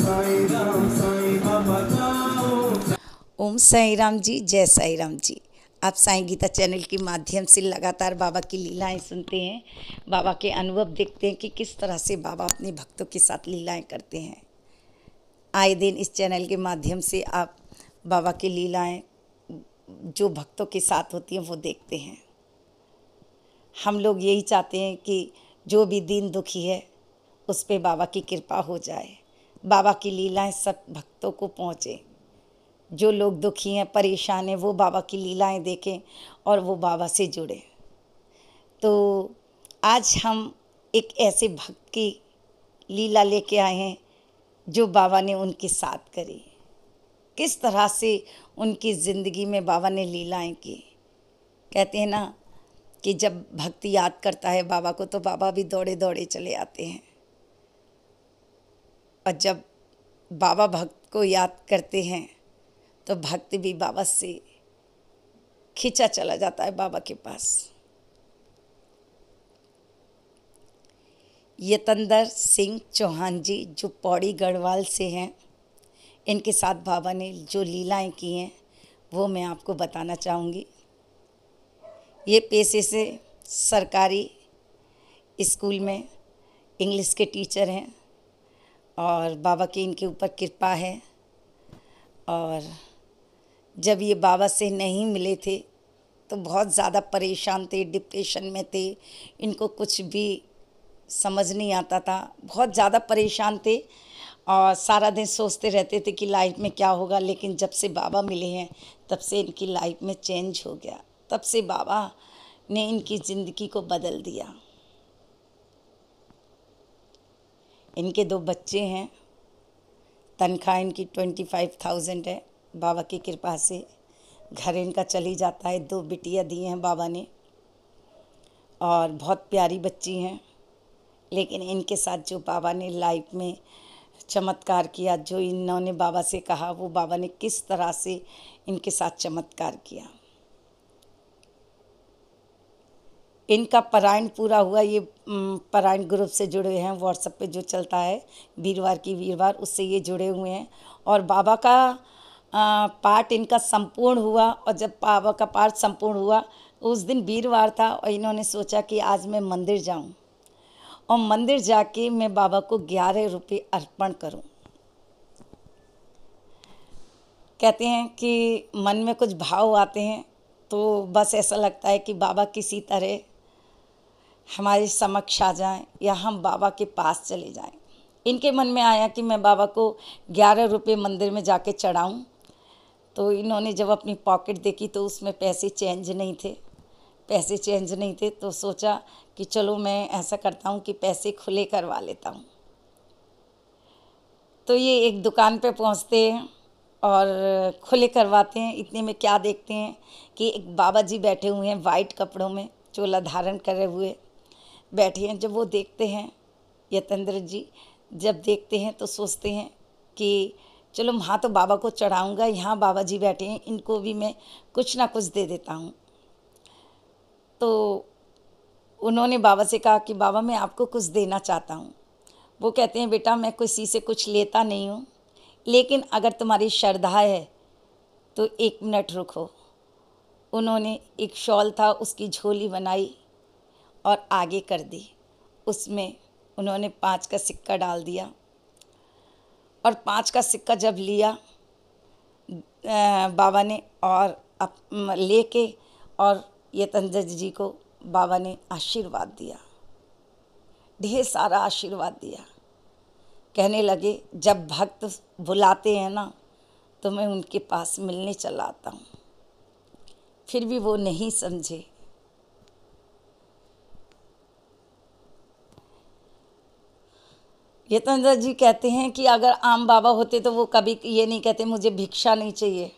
ओम साई राम जी, जय साई राम जी। आप साईं गीता चैनल के माध्यम से लगातार बाबा की लीलाएं सुनते हैं, बाबा के अनुभव देखते हैं कि किस तरह से बाबा अपने भक्तों के साथ लीलाएं करते हैं। आए दिन इस चैनल के माध्यम से आप बाबा की लीलाएं जो भक्तों के साथ होती हैं वो देखते हैं। हम लोग यही चाहते हैं कि जो भी दीन दुखी है उस पे बाबा की कृपा हो जाए, बाबा की लीलाएं सब भक्तों को पहुँचे। जो लोग दुखी हैं, परेशान हैं, वो बाबा की लीलाएं देखें और वो बाबा से जुड़े। तो आज हम एक ऐसे भक्त की लीला लेके आए हैं जो बाबा ने उनके साथ करी। किस तरह से उनकी ज़िंदगी में बाबा ने लीलाएं की। कहते हैं ना कि जब भक्त याद करता है बाबा को तो बाबा भी दौड़े दौड़े चले आते हैं, और जब बाबा भक्त को याद करते हैं तो भक्त भी बाबा से खींचा चला जाता है बाबा के पास। यतंदर सिंह चौहान जी जो पौड़ी गढ़वाल से हैं, इनके साथ बाबा ने जो लीलाएं की हैं वो मैं आपको बताना चाहूँगी। ये पेशे से सरकारी स्कूल में इंग्लिश के टीचर हैं और बाबा की इनके ऊपर कृपा है। और जब ये बाबा से नहीं मिले थे तो बहुत ज़्यादा परेशान थे, डिप्रेशन में थे, इनको कुछ भी समझ नहीं आता था, बहुत ज़्यादा परेशान थे और सारा दिन सोचते रहते थे कि लाइफ में क्या होगा। लेकिन जब से बाबा मिले हैं तब से इनकी लाइफ में चेंज हो गया, तब से बाबा ने इनकी ज़िंदगी को बदल दिया। इनके 2 बच्चे हैं, तनख्वाह इनकी 25,000 है, बाबा की कृपा से घर इनका चली जाता है। 2 बिटियाँ दी हैं बाबा ने और बहुत प्यारी बच्ची हैं। लेकिन इनके साथ जो बाबा ने लाइफ में चमत्कार किया, जो इन्होंने बाबा से कहा, वो बाबा ने किस तरह से इनके साथ चमत्कार किया। इनका पारायण पूरा हुआ। ये पारायण ग्रुप से जुड़े हैं, व्हाट्सएप पे जो चलता है वीरवार की वीरवार, उससे ये जुड़े हुए हैं। और बाबा का पाठ इनका संपूर्ण हुआ। और जब बाबा का पाठ संपूर्ण हुआ उस दिन वीरवार था और इन्होंने सोचा कि आज मैं मंदिर जाऊं और मंदिर जाके मैं बाबा को 11 रुपये अर्पण करूं। कहते हैं कि मन में कुछ भाव आते हैं तो बस ऐसा लगता है कि बाबा किसी तरह हमारे समक्ष आ जाएं या हम बाबा के पास चले जाएं। इनके मन में आया कि मैं बाबा को 11 रुपये मंदिर में जाके चढ़ाऊं। तो इन्होंने जब अपनी पॉकेट देखी तो उसमें पैसे चेंज नहीं थे, तो सोचा कि चलो मैं ऐसा करता हूं कि पैसे खुले करवा लेता हूं। तो ये एक दुकान पे पहुंचते हैं और खुले करवाते हैं। इतने में क्या देखते हैं कि एक बाबा जी बैठे हुए हैं, वाइट कपड़ों में चोला धारण करे हुए बैठे हैं। जब वो देखते हैं, यतेंद्र जी जब देखते हैं तो सोचते हैं कि चलो वहाँ तो बाबा को चढ़ाऊँगा, यहाँ बाबा जी बैठे हैं, इनको भी मैं कुछ ना कुछ दे देता हूँ। तो उन्होंने बाबा से कहा कि बाबा मैं आपको कुछ देना चाहता हूँ। वो कहते हैं बेटा मैं किसी से कुछ लेता नहीं हूँ, लेकिन अगर तुम्हारी श्रद्धा है तो 1 मिनट रुको। उन्होंने एक शॉल था उसकी झोली बनाई और आगे कर दी। उसमें उन्होंने 5 का सिक्का डाल दिया और 5 का सिक्का जब लिया बाबा ने और लेके और यतेंद्र जी को बाबा ने आशीर्वाद दिया, ढेर सारा आशीर्वाद दिया। कहने लगे जब भक्त बुलाते हैं ना तो मैं उनके पास मिलने चला आता हूँ। फिर भी वो नहीं समझे। यतेंद्र जी कहते हैं कि अगर आम बाबा होते तो वो कभी ये नहीं कहते मुझे भिक्षा नहीं चाहिए।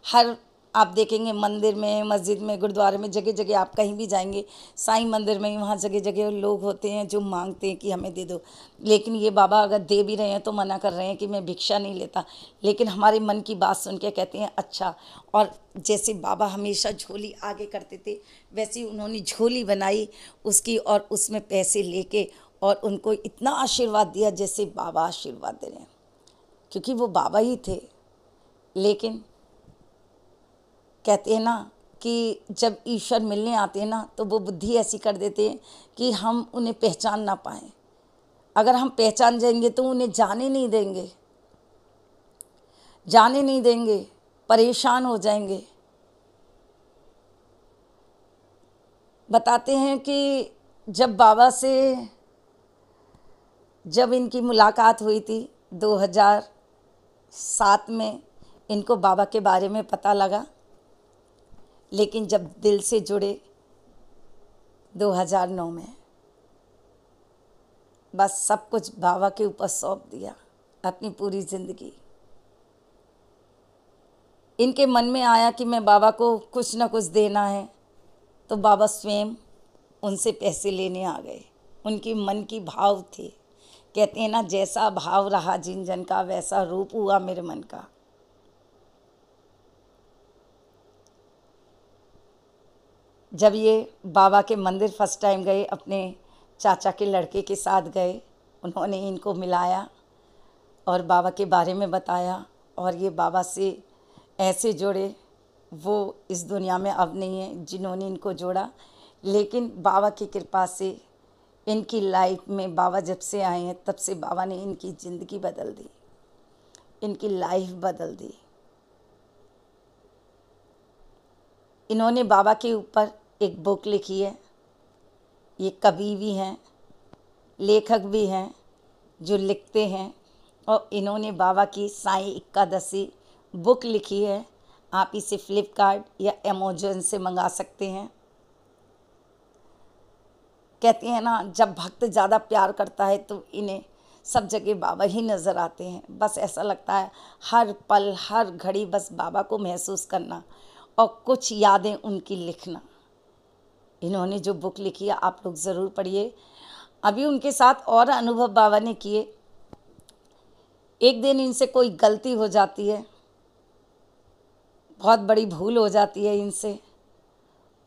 हर आप देखेंगे मंदिर में, मस्जिद में, गुरुद्वारे में, जगह जगह आप कहीं भी जाएंगे, साईं मंदिर में वहाँ जगह जगह लोग होते हैं जो मांगते हैं कि हमें दे दो। लेकिन ये बाबा अगर दे भी रहे हैं तो मना कर रहे हैं कि मैं भिक्षा नहीं लेता। लेकिन हमारे मन की बात सुन के कहते हैं अच्छा। और जैसे बाबा हमेशा झोली आगे करते थे वैसे ही उन्होंने झोली बनाई उसकी और उसमें पैसे लेके और उनको इतना आशीर्वाद दिया जैसे बाबा आशीर्वाद दे रहे हैं। क्योंकि वो बाबा ही थे। लेकिन कहते हैं ना कि जब ईश्वर मिलने आते हैं ना तो वो बुद्धि ऐसी कर देते हैं कि हम उन्हें पहचान ना पाएं। अगर हम पहचान जाएंगे तो उन्हें जाने नहीं देंगे, जाने नहीं देंगे, परेशान हो जाएंगे। बताते हैं कि जब इनकी मुलाकात हुई थी 2007 में, इनको बाबा के बारे में पता लगा। लेकिन जब दिल से जुड़े 2009 में, बस सब कुछ बाबा के ऊपर सौंप दिया, अपनी पूरी ज़िंदगी। इनके मन में आया कि मैं बाबा को कुछ ना कुछ देना है, तो बाबा स्वयं उनसे पैसे लेने आ गए। उनकी मन की भाव थी। कहते हैं ना, जैसा भाव रहा जिन जन का वैसा रूप हुआ मेरे मन का। जब ये बाबा के मंदिर फर्स्ट टाइम गए, अपने चाचा के लड़के के साथ गए, उन्होंने इनको मिलाया और बाबा के बारे में बताया, और ये बाबा से ऐसे जुड़े, वो इस दुनिया में अब नहीं है जिन्होंने इनको जोड़ा। लेकिन बाबा की कृपा से इनकी लाइफ में, बाबा जब से आए हैं तब से बाबा ने इनकी ज़िंदगी बदल दी, इनकी लाइफ बदल दी। इन्होंने बाबा के ऊपर एक बुक लिखी है। ये कवि भी हैं, लेखक भी हैं जो लिखते हैं, और इन्होंने बाबा की साईं एकादशी बुक लिखी है। आप इसे फ्लिपकार्ट या अमेज़न से मंगा सकते हैं। कहते हैं ना, जब भक्त ज़्यादा प्यार करता है तो इन्हें सब जगह बाबा ही नज़र आते हैं। बस ऐसा लगता है हर पल हर घड़ी बस बाबा को महसूस करना और कुछ यादें उनकी लिखना। इन्होंने जो बुक लिखी है आप लोग ज़रूर पढ़िए। अभी उनके साथ और अनुभव बाबा ने किए। एक दिन इनसे कोई गलती हो जाती है, बहुत बड़ी भूल हो जाती है इनसे,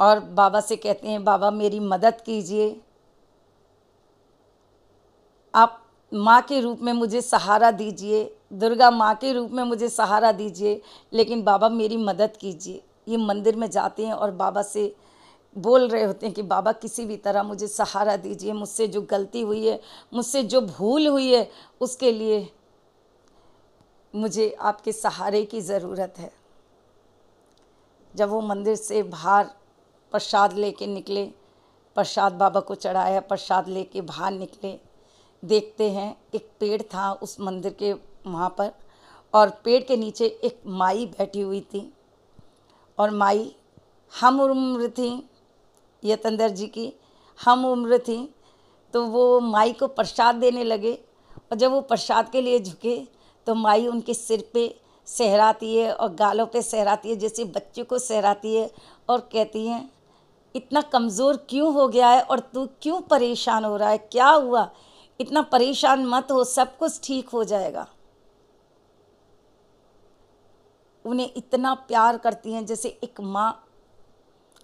और बाबा से कहते हैं, बाबा मेरी मदद कीजिए, आप माँ के रूप में मुझे सहारा दीजिए, दुर्गा माँ के रूप में मुझे सहारा दीजिए, लेकिन बाबा मेरी मदद कीजिए। ये मंदिर में जाते हैं और बाबा से बोल रहे होते हैं कि बाबा किसी भी तरह मुझे सहारा दीजिए, मुझसे जो गलती हुई है, मुझसे जो भूल हुई है, उसके लिए मुझे आपके सहारे की ज़रूरत है। जब वो मंदिर से बाहर प्रसाद लेके निकले, प्रसाद बाबा को चढ़ाया, प्रसाद लेके बाहर निकले, देखते हैं एक पेड़ था उस मंदिर के वहाँ पर, और पेड़ के नीचे एक माई बैठी हुई थी, और माई हम उम्र थी, यतंदर जी की हम उम्र थी। तो वो माई को प्रसाद देने लगे, और जब वो प्रसाद के लिए झुके तो माई उनके सिर पे सहराती है और गालों पे सहराती है, जैसे बच्चे को सहराती है, और कहती हैं, इतना कमज़ोर क्यों हो गया है और तू क्यों परेशान हो रहा है, क्या हुआ, इतना परेशान मत हो, सब कुछ ठीक हो जाएगा। उन्हें इतना प्यार करती हैं जैसे एक माँ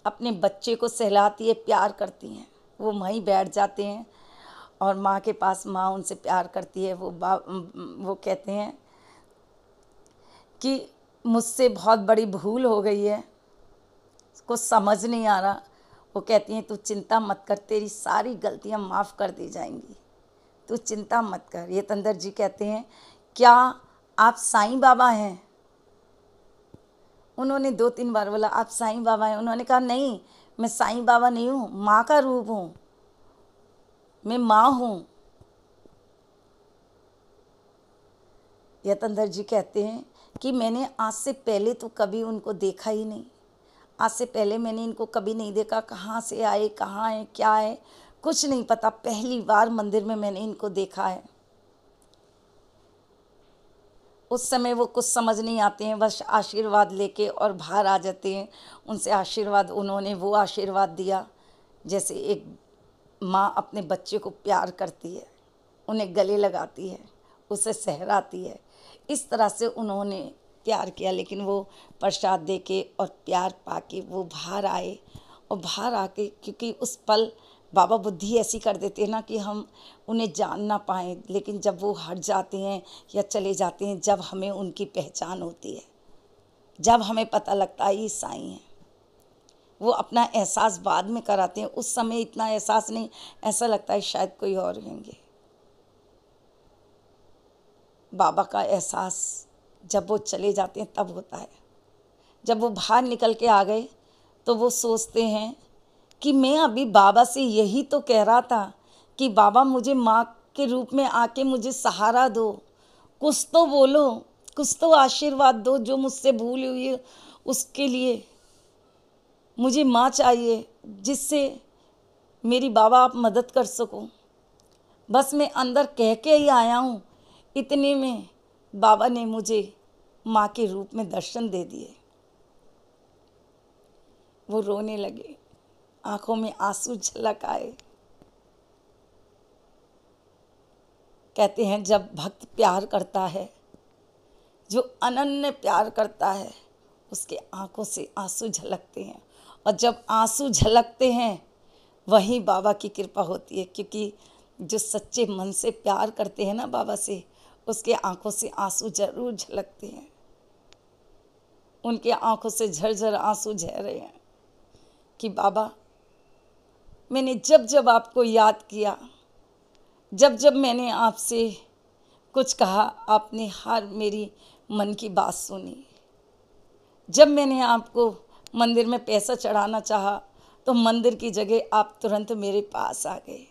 अपने बच्चे को सहलाती है, प्यार करती हैं। वो वहीं बैठ जाते हैं और माँ के पास, माँ उनसे प्यार करती है। वो कहते हैं कि मुझसे बहुत बड़ी भूल हो गई है, कुछ समझ नहीं आ रहा। वो कहती हैं, तू चिंता मत कर, तेरी सारी गलतियाँ माफ़ कर दी जाएंगी, तू चिंता मत कर। ये तंदर जी कहते हैं, क्या आप साईं बाबा हैं? उन्होंने 2-3 बार बोला, आप साईं बाबा हैं? उन्होंने कहा, नहीं, मैं साईं बाबा नहीं हूँ, माँ का रूप हूँ, मैं माँ हूँ। यतंदर जी कहते हैं कि मैंने आज से पहले तो कभी उनको देखा ही नहीं, आज से पहले मैंने इनको कभी नहीं देखा। कहाँ से आए, कहाँ है, क्या है, कुछ नहीं पता। पहली बार मंदिर में मैंने इनको देखा है। उस समय वो कुछ समझ नहीं आते हैं, बस आशीर्वाद लेके और बाहर आ जाते हैं। उनसे आशीर्वाद, उन्होंने वो आशीर्वाद दिया जैसे एक माँ अपने बच्चे को प्यार करती है, उन्हें गले लगाती है, उसे सहराती है। इस तरह से उन्होंने प्यार किया। लेकिन वो प्रसाद देके और प्यार पाके वो बाहर आए, और बाहर आके, क्योंकि उस पल बाबा बुद्धि ऐसी कर देते हैं ना कि हम उन्हें जान ना पाएँ, लेकिन जब वो हट जाते हैं या चले जाते हैं, जब हमें उनकी पहचान होती है, जब हमें पता लगता है ये साईं हैं। वो अपना एहसास बाद में कराते हैं, उस समय इतना एहसास नहीं, ऐसा लगता है शायद कोई और होंगे। बाबा का एहसास जब वो चले जाते हैं तब होता है। जब वो बाहर निकल के आ गए तो वो सोचते हैं कि मैं अभी बाबा से यही तो कह रहा था कि बाबा मुझे माँ के रूप में आके मुझे सहारा दो, कुछ तो बोलो, कुछ तो आशीर्वाद दो, जो मुझसे भूल हुई है उसके लिए मुझे माँ चाहिए, जिससे मेरी बाबा आप मदद कर सको। बस मैं अंदर कह के ही आया हूँ, इतने में बाबा ने मुझे माँ के रूप में दर्शन दे दिए। वो रोने लगे, आंखों में आंसू झलक आए। कहते हैं जब भक्त प्यार करता है, जो अनन्य प्यार करता है, उसके आंखों से आंसू झलकते हैं, और जब आंसू झलकते हैं वही बाबा की कृपा होती है। क्योंकि जो सच्चे मन से प्यार करते हैं ना बाबा से, उसके आंखों से आंसू जरूर झलकते हैं। उनके आंखों से झरझर आंसू झर रहे हैं कि बाबा मैंने जब जब आपको याद किया, जब जब मैंने आपसे कुछ कहा, आपने हर मेरी मन की बात सुनी। जब मैंने आपको मंदिर में पैसा चढ़ाना चाहा तो मंदिर की जगह आप तुरंत मेरे पास आ गए।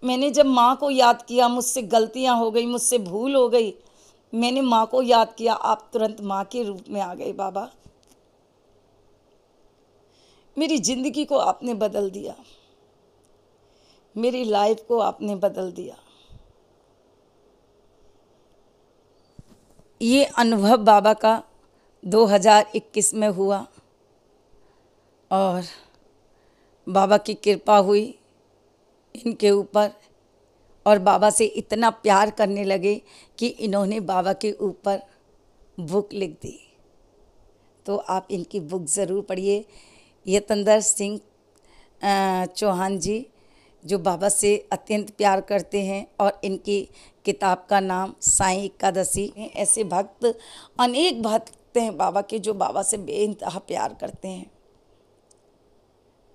मैंने जब माँ को याद किया, मुझसे गलतियाँ हो गई, मुझसे भूल हो गई, मैंने माँ को याद किया, आप तुरंत माँ के रूप में आ गए। बाबा मेरी ज़िंदगी को आपने बदल दिया, मेरी लाइफ को आपने बदल दिया। ये अनुभव बाबा का 2021 में हुआ और बाबा की कृपा हुई इनके ऊपर, और बाबा से इतना प्यार करने लगे कि इन्होंने बाबा के ऊपर बुक लिख दी। तो आप इनकी बुक ज़रूर पढ़िए। यतेंद्र सिंह चौहान जी, जो बाबा से अत्यंत प्यार करते हैं, और इनकी किताब का नाम साईं एकादशी है। ऐसे भक्त, अनेक भक्त हैं बाबा के, जो बाबा से बेइंतहा प्यार करते हैं,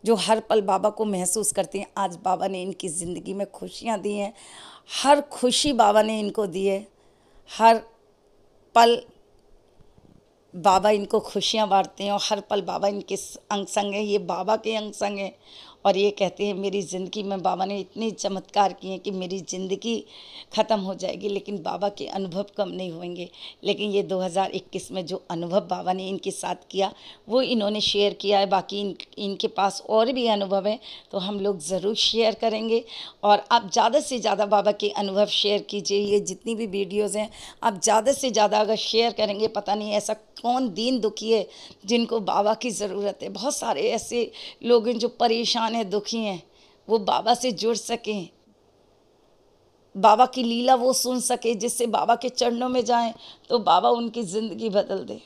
जो हर पल बाबा को महसूस करते हैं। आज बाबा ने इनकी ज़िंदगी में खुशियाँ दी हैं, हर खुशी बाबा ने इनको दी है, हर पल बाबा इनको खुशियाँ बांटते हैं, और हर पल बाबा इनके अंग संग है। ये बाबा के अंग संग है, और ये कहते हैं मेरी ज़िंदगी में बाबा ने इतने चमत्कार किए हैं कि मेरी ज़िंदगी ख़त्म हो जाएगी लेकिन बाबा के अनुभव कम नहीं होंगे। लेकिन ये 2021 में जो अनुभव बाबा ने इनके साथ किया वो इन्होंने शेयर किया है। बाकी इनके पास और भी अनुभव है तो हम लोग ज़रूर शेयर करेंगे, और आप ज़्यादा से ज़्यादा बाबा के अनुभव शेयर कीजिए। ये जितनी भी वीडियोज़ हैं आप ज़्यादा से ज़्यादा अगर शेयर करेंगे, पता नहीं ऐसा कौन दीन दुखी है जिनको बाबा की ज़रूरत है। बहुत सारे ऐसे लोग हैं जो परेशान हैं, दुखी हैं, वो बाबा से जुड़ सकें, बाबा की लीला वो सुन सके, जिससे बाबा के चरणों में जाएं तो बाबा उनकी ज़िंदगी बदल दे।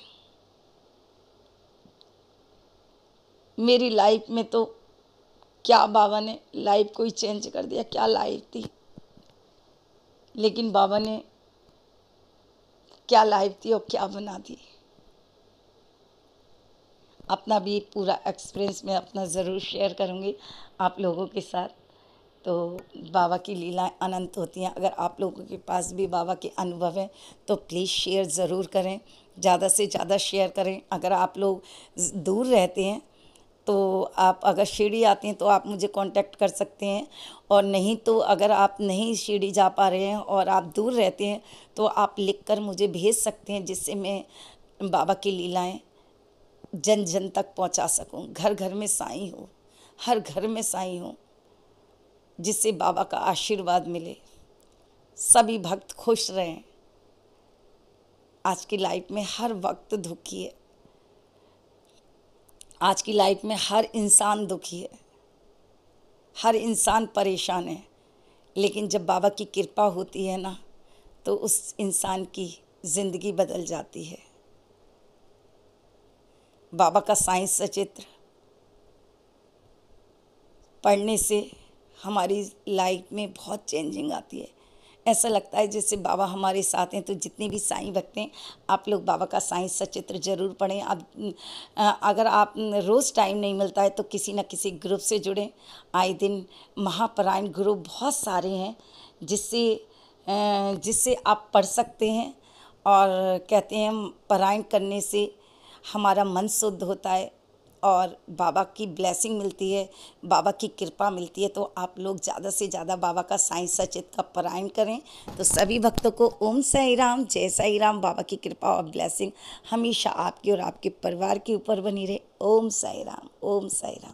मेरी लाइफ में तो क्या बाबा ने लाइफ को ही चेंज कर दिया, क्या लाइफ थी, लेकिन बाबा ने क्या लाइफ थी और क्या बना दी। अपना भी पूरा एक्सपीरियंस मैं अपना ज़रूर शेयर करूँगी आप लोगों के साथ। तो बाबा की लीलाएं अनंत होती हैं। अगर आप लोगों के पास भी बाबा के अनुभव हैं तो प्लीज़ शेयर ज़रूर करें, ज़्यादा से ज़्यादा शेयर करें। अगर आप लोग दूर रहते हैं तो आप अगर शिरडी आते हैं तो आप मुझे कांटेक्ट कर सकते हैं, और नहीं तो अगर आप नहीं शिरडी जा पा रहे हैं और आप दूर रहते हैं तो आप लिखकर मुझे भेज सकते हैं, जिससे मैं बाबा की लीलाएं जन जन तक पहुंचा सकूं। घर घर में साईं हो, हर घर में साईं हो, जिससे बाबा का आशीर्वाद मिले, सभी भक्त खुश रहें। आज की लाइफ में हर वक्त दुखी है, आज की लाइफ में हर इंसान दुखी है, हर इंसान परेशान है, लेकिन जब बाबा की कृपा होती है ना तो उस इंसान की ज़िंदगी बदल जाती है। बाबा का साईं सचित्र पढ़ने से हमारी लाइफ में बहुत चेंजिंग आती है। ऐसा लगता है जैसे बाबा हमारे साथ हैं। तो जितने भी साईं भक्त हैं, आप लोग बाबा का साईं सचित्र ज़रूर पढ़ें। अब अगर आप रोज़ टाइम नहीं मिलता है तो किसी न किसी ग्रुप से जुड़ें। आए दिन महापरायण ग्रुप बहुत सारे हैं जिससे आप पढ़ सकते हैं। और कहते हैं पारायण करने से हमारा मन शुद्ध होता है और बाबा की ब्लेसिंग मिलती है, बाबा की कृपा मिलती है। तो आप लोग ज़्यादा से ज़्यादा बाबा का साईं सचित का पारायण करें। तो सभी भक्तों को ओम साई राम, जय साई राम। बाबा की कृपा और ब्लेसिंग हमेशा आपकी और आपके परिवार के ऊपर बनी रहे। ओम साई राम, ओम साई राम।